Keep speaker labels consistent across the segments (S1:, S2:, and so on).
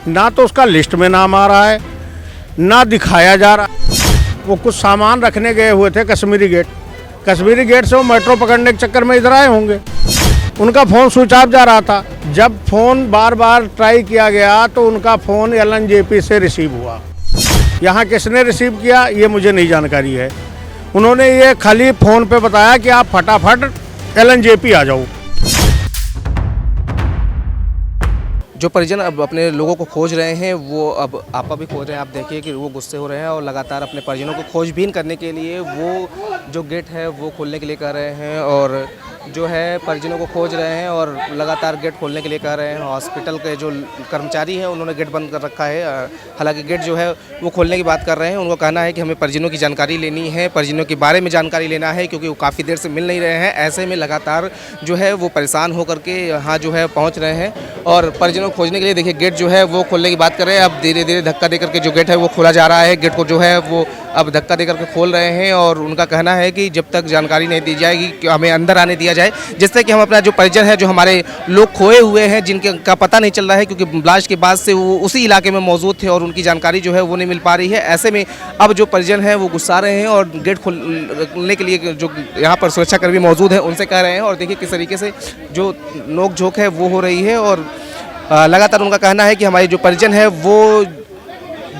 S1: ना तो उसका लिस्ट में नाम आ रहा है, ना दिखाया जा रहा। वो कुछ सामान रखने गए हुए थे कश्मीरी गेट से वो मेट्रो पकड़ने के चक्कर में इधर आए होंगे। उनका फ़ोन स्विच ऑफ जा रहा था। जब फ़ोन बार बार ट्राई किया गया तो उनका फ़ोन LNJP से रिसीव हुआ। यहाँ किसने रिसीव किया ये मुझे नहीं जानकारी है। उन्होंने ये खाली फ़ोन पे बताया कि आप फटाफट LNJP आ जाओ।
S2: जो परिजन अब अपने लोगों को खोज रहे हैं वो अब आपा भी खोज रहे हैं। आप देखिए कि वो गुस्से हो रहे हैं और लगातार अपने परिजनों को खोजबीन करने के लिए वो जो गेट है वो खोलने के लिए कह रहे हैं और जो है परिजनों को खोज रहे हैं और लगातार गेट खोलने के लिए कह रहे हैं। हॉस्पिटल के जो कर्मचारी हैं उन्होंने गेट बंद कर रखा है। हालांकि गेट जो है वो खोलने की बात कर रहे हैं। उनको कहना है कि हमें परिजनों की जानकारी लेनी है, परिजनों के बारे में जानकारी लेना है, क्योंकि वो काफ़ी देर से मिल नहीं रहे हैं। ऐसे में लगातार जो है वो परेशान होकर के यहाँ जो है पहुँच रहे हैं और परिजनों को खोजने के लिए देखिए गेट जो है वो खोलने की बात कर रहे हैं। अब धीरे धीरे धक्का देकर के जो गेट है वो खोला जा रहा है। गेट को जो है वो अब धक्का देकर के खोल रहे हैं और उनका कहना है कि जब तक जानकारी नहीं दी जाएगी कि हमें अंदर आने दिया जाए, जिससे कि हम अपना जो परिजन है, जो हमारे लोग खोए हुए हैं जिनके का पता नहीं चल रहा है, क्योंकि ब्लास्ट के बाद से वो उसी इलाके में मौजूद थे और उनकी जानकारी जो है वो नहीं मिल पा रही है। ऐसे में अब जो परिजन हैं वो गुस्सा रहे हैं और गेट खोलने के लिए जो यहाँ पर सुरक्षाकर्मी मौजूद है उनसे कह रहे हैं। और देखिए किस तरीके से जो नोक झोंक है वो हो रही है और लगातार उनका कहना है कि हमारे जो परिजन है वो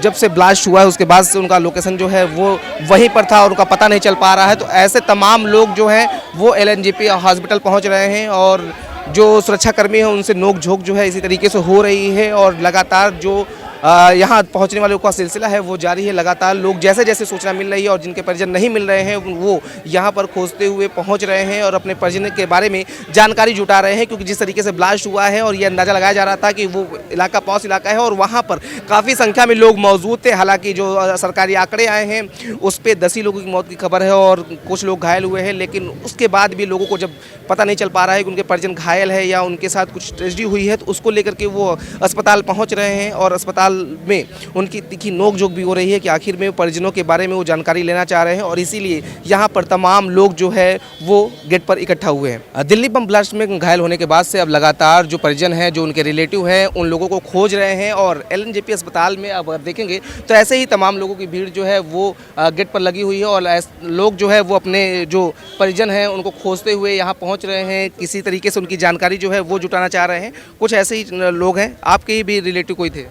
S2: जब से ब्लास्ट हुआ है उसके बाद से उनका लोकेशन जो है वो वहीं पर था और उनका पता नहीं चल पा रहा है। तो ऐसे तमाम लोग जो हैं वो LNJP हॉस्पिटल पहुंच रहे हैं और जो सुरक्षाकर्मी हैं उनसे नोक झोंक जो है इसी तरीके से हो रही है और लगातार जो यहाँ पहुँचने वालों का सिलसिला है वो जारी है। लगातार लोग जैसे जैसे सूचना मिल रही है और जिनके परिजन नहीं मिल रहे हैं वो यहाँ पर खोजते हुए पहुँच रहे हैं और अपने परिजन के बारे में जानकारी जुटा रहे हैं, क्योंकि जिस तरीके से ब्लास्ट हुआ है और ये अंदाज़ा लगाया जा रहा था कि वो इलाका पॉश इलाका है और वहाँ पर काफ़ी संख्या में लोग मौजूद थे। हालांकि जो सरकारी आंकड़े आए हैं उस पर 10 ही लोगों की मौत की खबर है और कुछ लोग घायल हुए हैं, लेकिन उसके बाद भी लोगों को जब पता नहीं चल पा रहा है कि उनके परिजन घायल है या उनके साथ कुछ ट्रेजेडी हुई है, तो उसको लेकर के वो अस्पताल पहुँच रहे हैं और अस्पताल में उनकी तीखी नोक-झोंक भी हो रही है कि आखिर में परिजनों के बारे में वो जानकारी लेना चाह रहे हैं और इसीलिए यहाँ पर तमाम लोग जो है वो गेट पर इकट्ठा हुए हैं। दिल्ली बम ब्लास्ट में घायल होने के बाद से अब लगातार जो परिजन हैं, जो उनके रिलेटिव हैं, उन लोगों को खोज रहे हैं और LNJP अस्पताल में अब देखेंगे तो ऐसे ही तमाम लोगों की भीड़ जो है वो गेट पर लगी हुई है और लोग जो है वो अपने जो परिजन हैं उनको खोजते हुए यहाँ पहुँच रहे हैं। किसी तरीके से उनकी जानकारी जो है वो जुटाना चाह रहे हैं। कुछ ऐसे ही लोग हैं। आपके भी रिलेटिव कोई थे?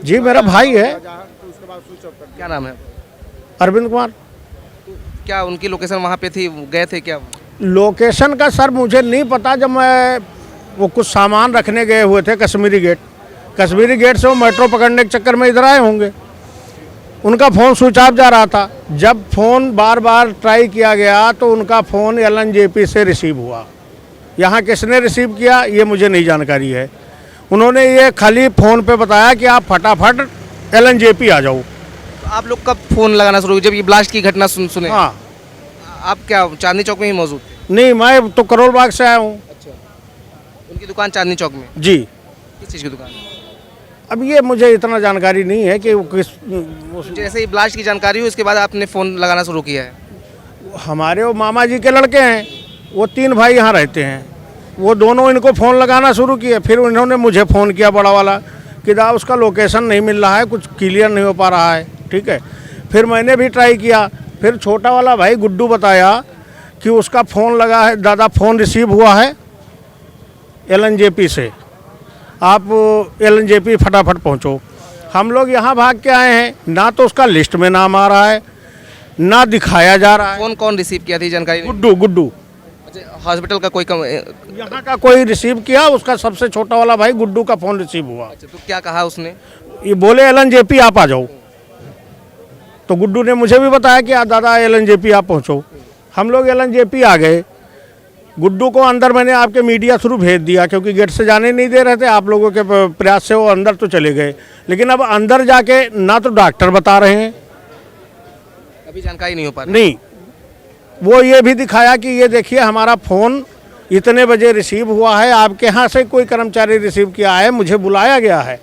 S1: जी मेरा भाई है।
S2: क्या नाम है?
S1: अरविंद कुमार।
S2: क्या उनकी लोकेशन वहाँ पे थी, गए थे क्या?
S1: लोकेशन का सर मुझे नहीं पता। जब मैं वो कुछ सामान रखने गए हुए थे कश्मीरी गेट से वो मेट्रो पकड़ने के चक्कर में इधर आए होंगे। उनका फ़ोन स्विच ऑफ जा रहा था। जब फ़ोन बार बार ट्राई किया गया तो उनका फ़ोन LNJP से रिसीव हुआ। यहाँ किसने रिसीव किया ये मुझे नहीं जानकारी है। उन्होंने ये खाली फ़ोन पे बताया कि आप फटाफट LNJP आ जाओ।
S2: तो आप लोग कब फ़ोन लगाना शुरू हुआ जब ये ब्लास्ट की घटना सुने?
S1: हाँ।
S2: आप क्या चांदनी चौक में ही मौजूद थे?
S1: नहीं, मैं तो करोल बाग से आया हूँ।
S2: अच्छा, उनकी दुकान चांदनी चौक में?
S1: जी।
S2: किस चीज़ की दुकान?
S1: अब ये मुझे इतना जानकारी नहीं है कि वो किस
S2: जैसे ही ब्लास्ट की जानकारी हुई उसके बाद आपने फ़ोन लगाना शुरू किया है?
S1: हमारे वो मामा जी के लड़के हैं, वो 3 भाई यहाँ रहते हैं। वो दोनों इनको फ़ोन लगाना शुरू किए। फिर उन्होंने मुझे फ़ोन किया बड़ा वाला कि दा उसका लोकेशन नहीं मिल रहा है, कुछ क्लियर नहीं हो पा रहा है। ठीक है, फिर मैंने भी ट्राई किया। फिर छोटा वाला भाई गुड्डू बताया कि उसका फ़ोन लगा है, दादा फ़ोन रिसीव हुआ है LNJP से, आप LNJP फटाफट पहुँचो। हम लोग यहाँ भाग के आए हैं। ना तो उसका लिस्ट में नाम आ रहा है, ना दिखाया जा रहा है।
S2: फ़ोन कौन रिसीव किया थी जानकारी?
S1: गुड्डू।
S2: हॉस्पिटल का कोई
S1: यहाँ का कोई रिसीव किया, उसका सबसे छोटा वाला भाई गुड्डू का फ़ोन रिसीव हुआ।
S2: अच्छा, तो क्या कहा उसने?
S1: ये बोले LNJP आप आ जाओ। तो गुड्डू ने मुझे भी बताया कि दादा LNJP आप पहुँचो। हम लोग LNJP आ गए। गुड्डू को अंदर मैंने आपके मीडिया थ्रू भेज दिया, क्योंकि गेट से जाने नहीं दे रहे थे। आप लोगों के प्रयास से वो अंदर तो चले गए, लेकिन अब अंदर जाके ना तो डॉक्टर बता रहे हैं,
S2: अभी जानकारी नहीं हो पा रही।
S1: नहीं, वो ये भी दिखाया कि ये देखिए हमारा फ़ोन इतने बजे रिसीव हुआ है, आपके यहाँ से कोई कर्मचारी रिसीव किया है, मुझे बुलाया गया है।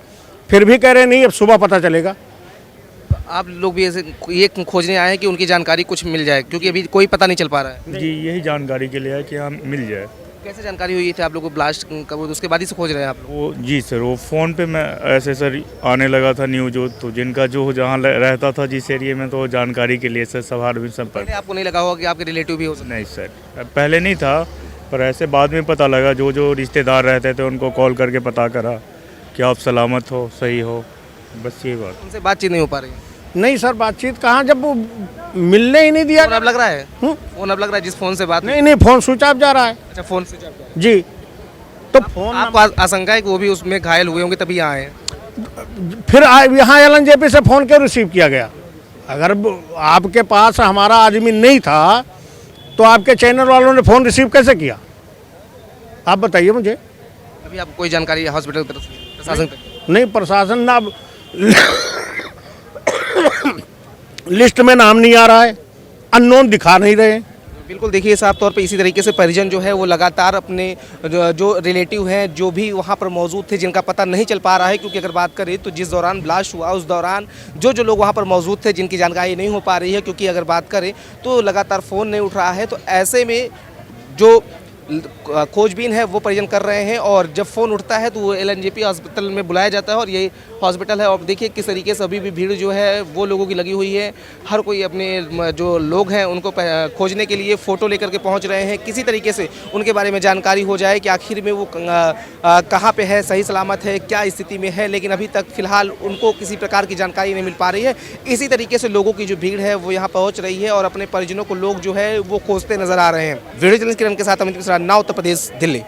S1: फिर भी कह रहे नहीं, अब सुबह पता चलेगा।
S2: तो आप लोग भी ऐसे ये खोजने आए हैं कि उनकी जानकारी कुछ मिल जाए, क्योंकि अभी कोई पता नहीं चल पा रहा है?
S3: जी, यही जानकारी के लिए है कि हम मिल जाए।
S2: कैसे जानकारी हुई थी आप लोगों को ब्लास्ट का, वो उसके बाद ही से खोज रहे हैं आप लोग?
S3: वो जी सर, वो फ़ोन पे मैं ऐसे सर आने लगा था न्यूज, तो जिनका जो जहाँ रहता था जिस एरिया में, तो जानकारी के लिए सर सवार भी संपर्क।
S2: पहले आपको नहीं लगा होगा कि आपके रिलेटिव भी हो सकते
S3: नहीं सर, पहले नहीं था, पर ऐसे बाद में पता लगा, जो रिश्तेदार रहते थे उनको कॉल करके पता करा कि आप सलामत हो, सही हो, बस ये बात।
S2: हैं? उनसे बातचीत नहीं हो पा रही है?
S1: नहीं सर, बातचीत कहाँ, जब वो मिलने ही नहीं दिया।
S2: फोन अब लग रहा है? फोन अब लग रहा है जिस फोन से बात?
S1: नहीं नहीं, फोन स्विच ऑफ जा रहा है।
S2: अच्छा, फोन से
S1: जी, तो फोन
S2: आपको आशंका है कि वो भी उसमें घायल हुए होंगे तभी यहाँ आए?
S1: फिर यहाँ LNJP से फ़ोन क्यों रिसीव किया गया? अगर आपके पास हमारा आदमी नहीं था तो आपके चैनल वालों ने फ़ोन रिसीव कैसे किया? आप बताइए मुझे।
S2: अभी आपको कोई जानकारी हॉस्पिटल की तरफ से, प्रशासन की तरफ
S1: नहीं, प्रशासन ना लिस्ट में नाम नहीं आ रहा है, अननोन दिखा नहीं रहे हैं।
S2: से? बिल्कुल, देखिए साफ तौर पे इसी तरीके से परिजन जो है वो लगातार अपने जो रिलेटिव हैं, जो भी वहाँ पर मौजूद थे, जिनका पता नहीं चल पा रहा है, क्योंकि अगर बात करें तो जिस दौरान ब्लास्ट हुआ उस दौरान जो लोग वहाँ पर मौजूद थे, जिनकी जानकारी नहीं हो पा रही है, क्योंकि अगर बात करें तो लगातार फ़ोन नहीं उठ रहा है, तो ऐसे में जो खोजबीन है वो परिजन कर रहे हैं, और जब फ़ोन उठता है तो वो LNJP हॉस्पिटल में बुलाया जाता है, और ये हॉस्पिटल है। और देखिए किस तरीके से अभी भी भीड़ जो है वो लोगों की लगी हुई है। हर कोई अपने जो लोग हैं उनको खोजने के लिए फ़ोटो लेकर के पहुंच रहे हैं, किसी तरीके से उनके बारे में जानकारी हो जाए कि आखिर में वो कहाँ पे है, सही सलामत है, क्या स्थिति में है। लेकिन अभी तक फ़िलहाल उनको किसी प्रकार की जानकारी नहीं मिल पा रही है। इसी तरीके से लोगों की जो भीड़ है वो यहाँ पहुँच रही है, और अपने परिजनों को लोग जो है वो खोजते नज़र आ रहे हैं। वीडियो जर्नलिस्ट किरण के साथ अमित मिश्रा, नाउ उत्तर प्रदेश, दिल्ली।